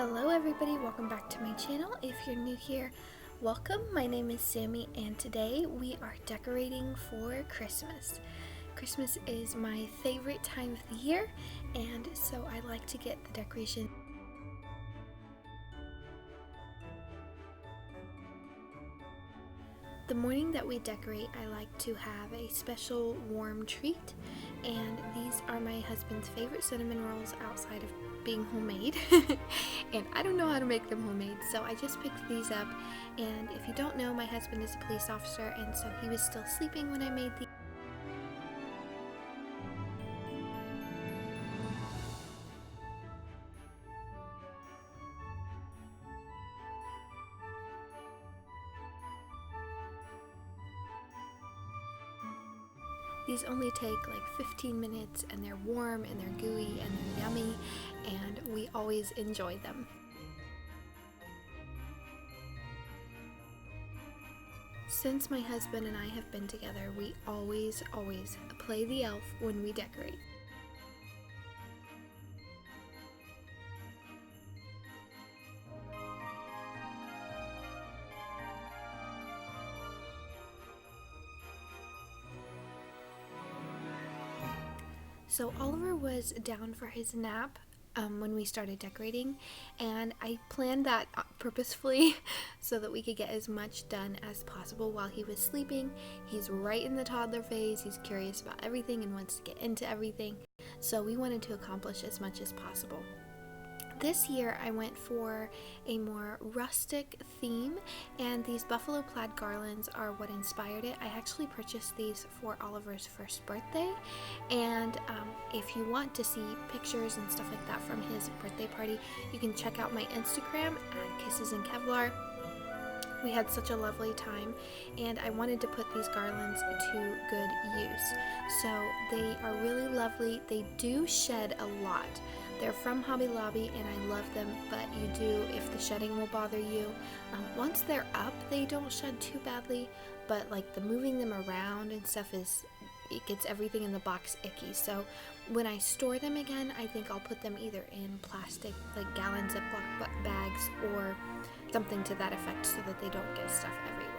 Hello everybody, welcome back to my channel. If you're new here, welcome. My name is Sammy and today we are decorating for Christmas. Christmas is my favorite time of the year, and so I like to get the decoration. The morning that we decorate, I like to have a special warm treat, and these are my husband's favorite cinnamon rolls outside of being homemade. And I don't know how to make them homemade, so I just picked these up. And if you don't know, my husband is a police officer, and so he was still sleeping when I made these. These only take like 15 minutes, and they're warm and they're gooey and they're yummy, and we always enjoy them. Since my husband and I have been together, we always play the elf when we decorate. So Oliver was down for his nap when we started decorating, and I planned that purposefully so that we could get as much done as possible while he was sleeping. He's right in the toddler phase. He's curious about everything and wants to get into everything, so we wanted to accomplish as much as possible. This year I went for a more rustic theme, and these buffalo plaid garlands are what inspired it. I actually purchased these for Oliver's first birthday, and if you want to see pictures and stuff like that from his birthday party, you can check out my Instagram at Kisses in Kevlar. We had such a lovely time, and I wanted to put these garlands to good use. So they are really lovely. They do shed a lot. They're from Hobby Lobby and I love them, but you do, if the shedding will bother you. Once they're up, they don't shed too badly, but like the moving them around and stuff it gets everything in the box icky. So when I store them again, I think I'll put them either in plastic, like gallon Ziploc bags, or something to that effect so that they don't get stuff everywhere.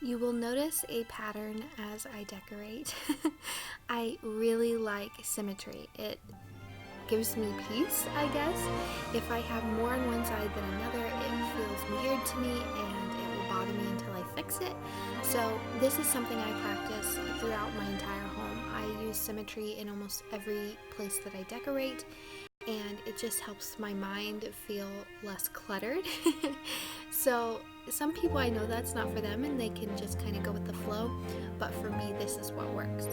You will notice a pattern as I decorate. I really like symmetry. It gives me peace, I guess. If I have more on one side than another, it feels weird to me and it will bother me until I fix it. So this is something I practice throughout my entire home. I use symmetry in almost every place that I decorate, and it just helps my mind feel less cluttered. So some people, I know that's not for them and they can just kind of go with the flow, but for me this is what works.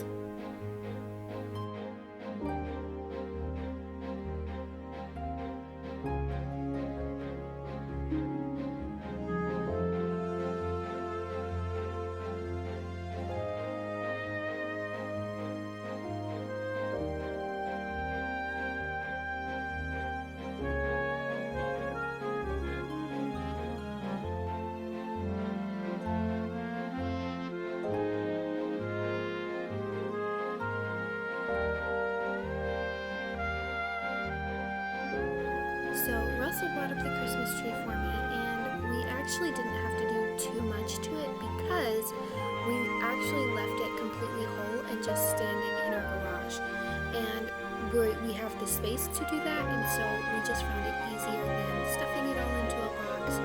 So Russell brought up the Christmas tree for me, and we actually didn't have to do too much to it because we actually left it completely whole and just standing in our garage. And we have the space to do that, and so we just found it easier than stuffing it all into a box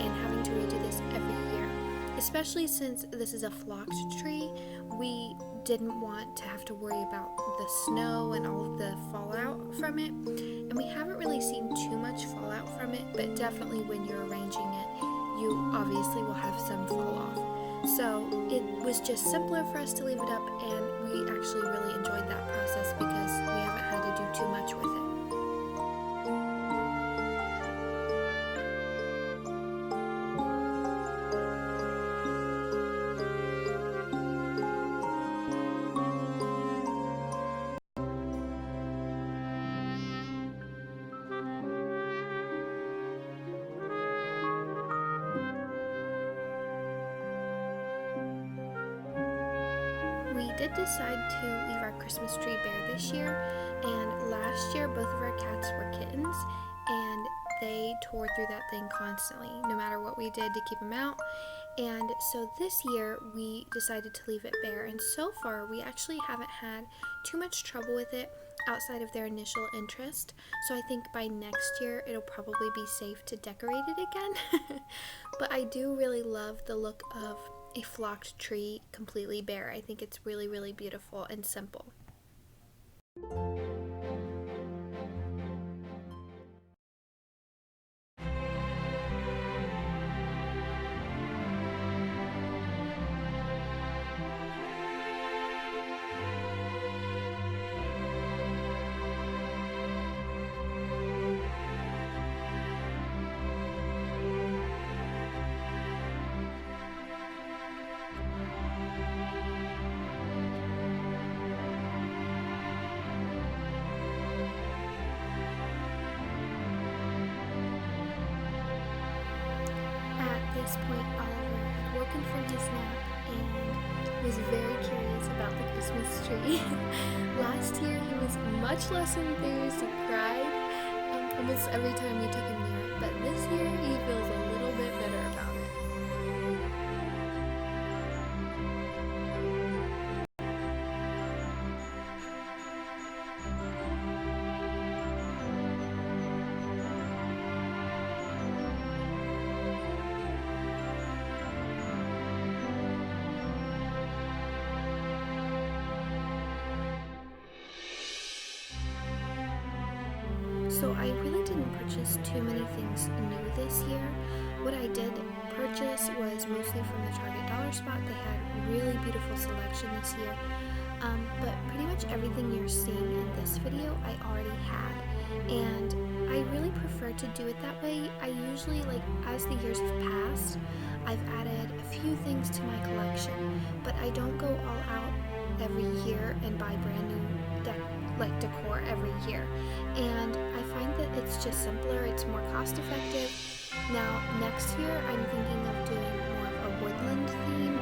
and having to redo this every year. Especially since this is a flocked tree, we didn't want to have to worry about the snow and all of the fallout from it, and we haven't really seen too much fallout from it, but definitely when you're arranging it, you obviously will have some fall off. So it was just simpler for us to leave it up, and we actually really enjoyed that process because we haven't had to do too much with it. we did decide to leave our Christmas tree bare this year, and last year both of our cats were kittens, and they tore through that thing constantly, no matter what we did to keep them out. And so this year we decided to leave it bare, and so far we actually haven't had too much trouble with it outside of their initial interest. So I think by next year it'll probably be safe to decorate it again. But I do really love the look of a flocked tree completely bare. I think it's really, really beautiful and simple. At this point, Oliver had woken from his nap and was very curious about the Christmas tree. Last year, he was much less enthused. He cried almost every time we took him near it, but this year he feels a little bit better about it. So I really didn't purchase too many things new this year. What I did purchase was mostly from the Target Dollar Spot. They had really beautiful selection this year. But pretty much everything you're seeing in this video I already had. And I really prefer to do it that way. I usually, as the years have passed, I've added a few things to my collection, but I don't go all out every year and buy brand new decor every year. And I find that it's just simpler, it's more cost effective. Now next year I'm thinking of doing more of a woodland theme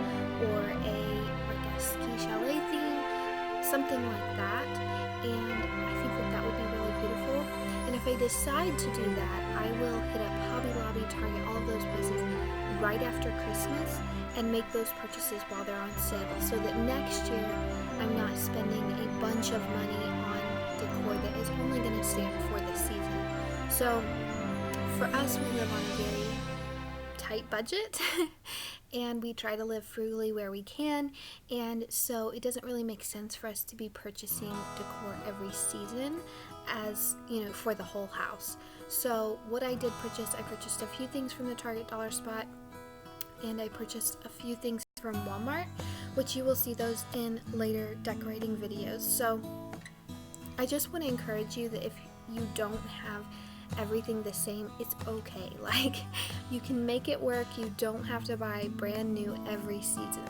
or a ski chalet theme, something like that. And I think that would be really beautiful. And if I decide to do that, I will hit up Hobby Lobby, Target, all of those places right after Christmas and make those purchases while they're on sale, so that next year I'm not spending a bunch of money on decor that is only going to stand for this season. So for us, we live on a very tight budget and we try to live frugally where we can, and so it doesn't really make sense for us to be purchasing decor every season, as for the whole house. So what I did purchase, I purchased a few things from the Target Dollar Spot, and I purchased a few things from Walmart, which you will see those in later decorating videos. So I just want to encourage you that if you don't have everything the same, it's okay. You can make it work. You don't have to buy brand new every season.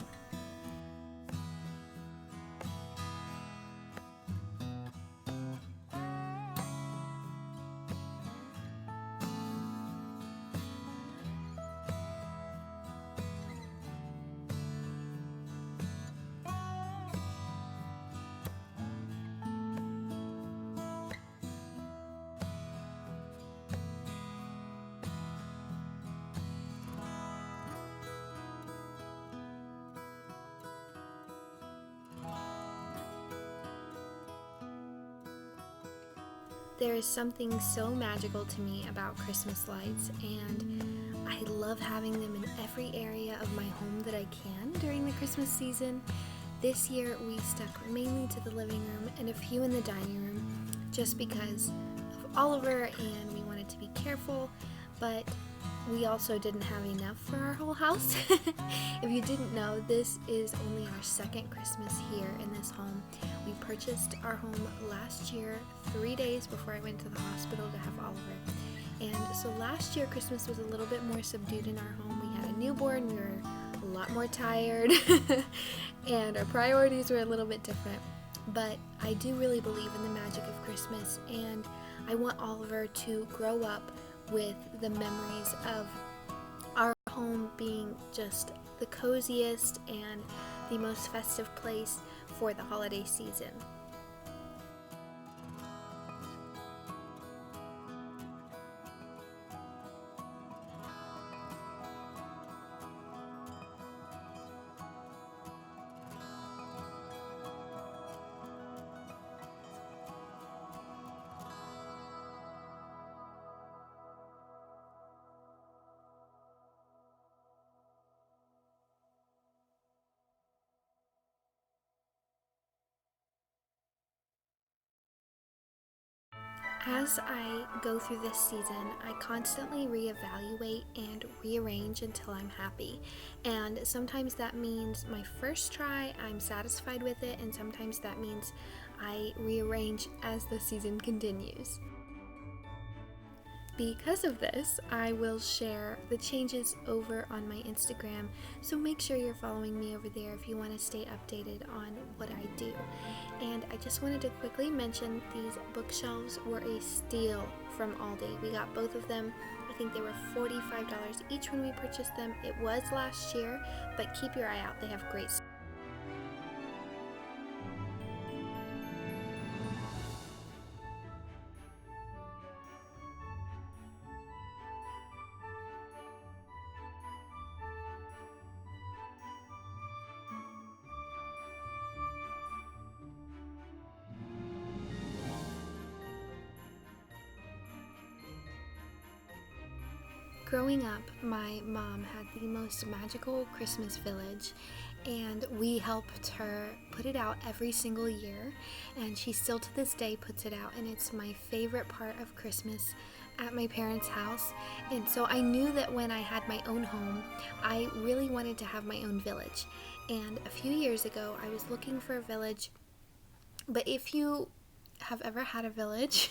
There is something so magical to me about Christmas lights, and I love having them in every area of my home that I can during the Christmas season. This year we stuck mainly to the living room and a few in the dining room just because of Oliver, and we wanted to be careful, but we also didn't have enough for our whole house. If you didn't know, this is only our second Christmas here in this home. We purchased our home last year, 3 days before I went to the hospital to have Oliver. And so last year Christmas was a little bit more subdued in our home. We had a newborn, we were a lot more tired, and our priorities were a little bit different. But I do really believe in the magic of Christmas, and I want Oliver to grow up with the memories of our home being just the coziest and the most festive place for the holiday season. As I go through this season, I constantly reevaluate and rearrange until I'm happy. And sometimes that means my first try, I'm satisfied with it, and sometimes that means I rearrange as the season continues. Because of this, I will share the changes over on my Instagram, so make sure you're following me over there if you want to stay updated on what I do. And I just wanted to quickly mention these bookshelves were a steal from Aldi. We got both of them. I think they were $45 each when we purchased them. It was last year, but keep your eye out. They have great stuff. Growing up, my mom had the most magical Christmas village, and we helped her put it out every single year, and she still to this day puts it out, and it's my favorite part of Christmas at my parents' house. And so I knew that when I had my own home, I really wanted to have my own village. And a few years ago, I was looking for a village, but if you have ever had a village,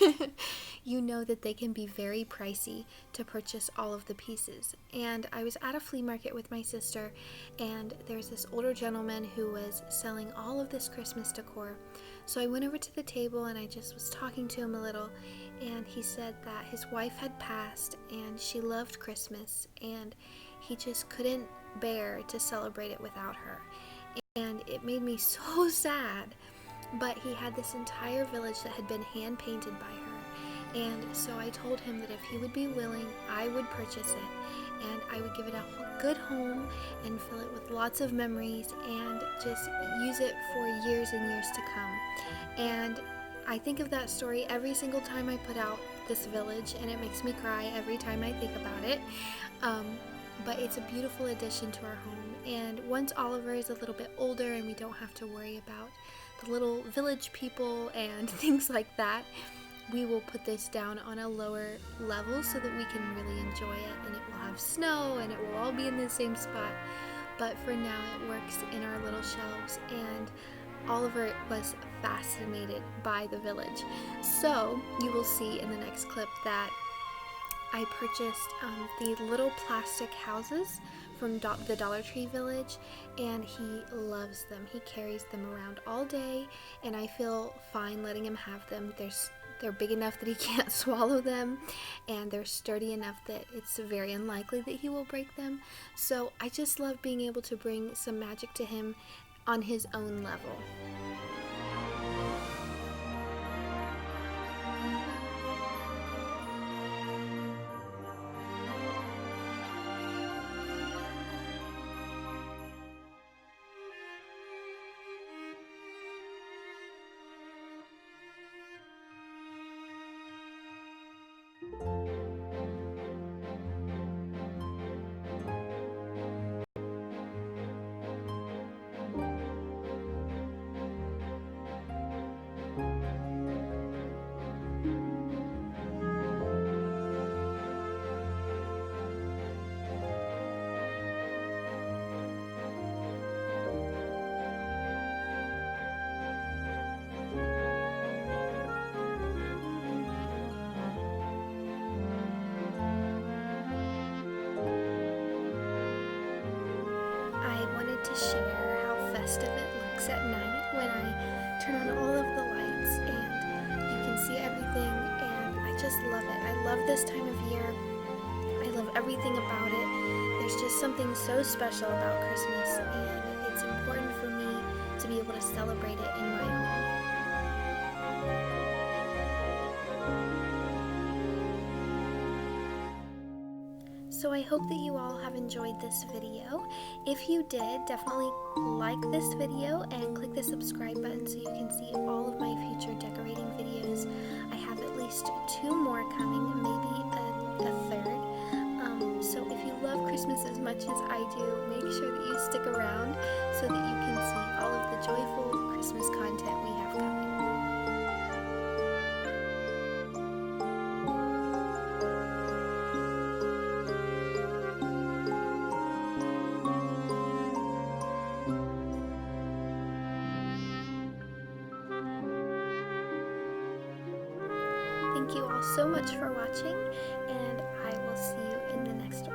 you know that they can be very pricey to purchase all of the pieces. And I was at a flea market with my sister, and there's this older gentleman who was selling all of this Christmas decor. So I went over to the table and I just was talking to him a little, and he said that his wife had passed and she loved Christmas and he just couldn't bear to celebrate it without her. And it made me so sad. But he had this entire village that had been hand painted by her, and so I told him that if he would be willing, I would purchase it, and I would give it a good home and fill it with lots of memories and just use it for years and years to come. And I think of that story every single time I put out this village, and it makes me cry every time I think about it. But it's a beautiful addition to our home, and once Oliver is a little bit older and we don't have to worry about the little village people and things like that, we will put this down on a lower level so that we can really enjoy it, and it will have snow and it will all be in the same spot. But for now it works in our little shelves, and Oliver was fascinated by the village. So you will see in the next clip that I purchased the little plastic houses from the Dollar Tree Village, and he loves them. He carries them around all day, and I feel fine letting him have them. They're big enough that he can't swallow them, and they're sturdy enough that it's very unlikely that he will break them. So I just love being able to bring some magic to him on his own level. To share how festive it looks at night when I turn on all of the lights and you can see everything, and I just love it. I love this time of year. I love everything about it. there's just something so special about Christmas, and it's important for me to be able to celebrate it in my home. So I hope that you all have enjoyed this video. If you did, definitely like this video and click the subscribe button so you can see all of my future decorating videos. I have at least 2 more coming, maybe a third. So if you love Christmas as much as I do, make sure that you stick around so that you can see all of the joyful Christmas content we have coming. Thank you all so much for watching, and I will see you in the next